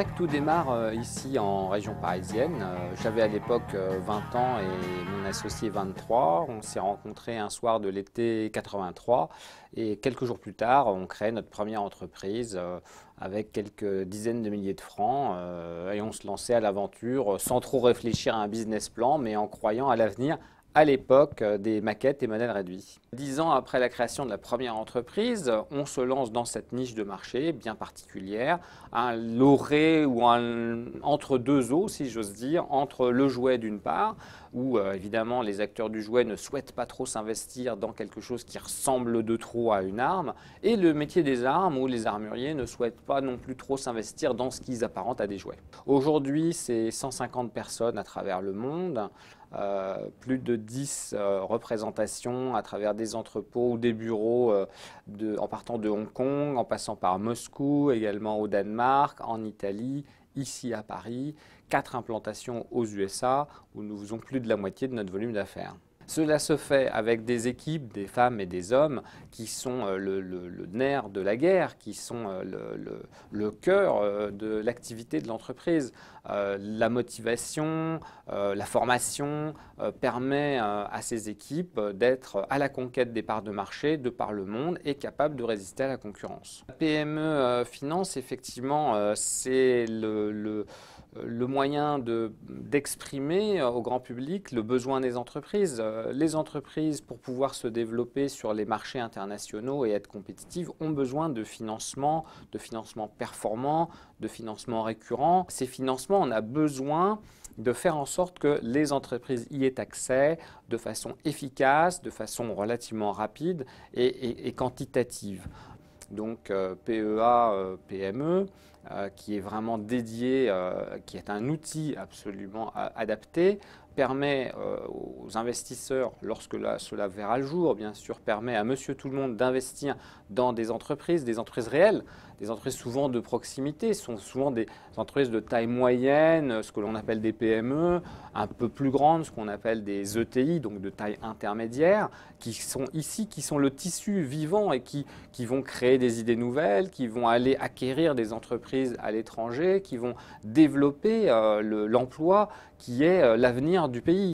dirais que tout démarre ici en région parisienne. J'avais à l'époque 20 ans et mon associé 23. On s'est rencontrés un soir de l'été 83 et quelques jours plus tard, on crée notre première entreprise avec quelques dizaines de milliers de francs et on se lançait à l'aventure sans trop réfléchir à un business plan mais en croyant à l'avenir à l'époque des maquettes et modèles réduits. 10 ans après la création de la première entreprise, on se lance dans cette niche de marché bien particulière, un loré ou un entre deux eaux, si j'ose dire, entre le jouet d'une part, où évidemment les acteurs du jouet ne souhaitent pas trop s'investir dans quelque chose qui ressemble de trop à une arme, et le métier des armes, où les armuriers ne souhaitent pas non plus trop s'investir dans ce qu'ils apparentent à des jouets. Aujourd'hui, c'est 150 personnes à travers le monde, plus de 10 représentations à travers des entrepôts ou des bureaux en partant de Hong Kong, en passant par Moscou, également au Danemark, en Italie, ici à Paris, 4 implantations aux USA où nous faisons plus de la moitié de notre volume d'affaires. Cela se fait avec des équipes, des femmes et des hommes qui sont le nerf de la guerre, qui sont le cœur de l'activité de l'entreprise. La motivation, la formation permet à ces équipes d'être à la conquête des parts de marché de par le monde et capables de résister à la concurrence. La PME Finance, effectivement, c'est le moyen d'exprimer au grand public le besoin des entreprises. Les entreprises, pour pouvoir se développer sur les marchés internationaux et être compétitives, ont besoin de financement performants, de financement récurrent. Ces financements, on a besoin de faire en sorte que les entreprises y aient accès de façon efficace, de façon relativement rapide et quantitative. Donc PEA, PME, qui est vraiment dédié, qui est un outil absolument adapté, permet aux investisseurs, lorsque cela verra le jour, bien sûr, permet à monsieur tout le monde d'investir dans des entreprises réelles, des entreprises souvent de proximité, sont souvent des entreprises de taille moyenne, ce que l'on appelle des PME, un peu plus grandes, ce qu'on appelle des ETI, donc de taille intermédiaire, qui sont ici, qui sont le tissu vivant et qui vont créer des idées nouvelles, qui vont aller acquérir des entreprises à l'étranger, qui vont développer l'emploi qui est l'avenir du pays.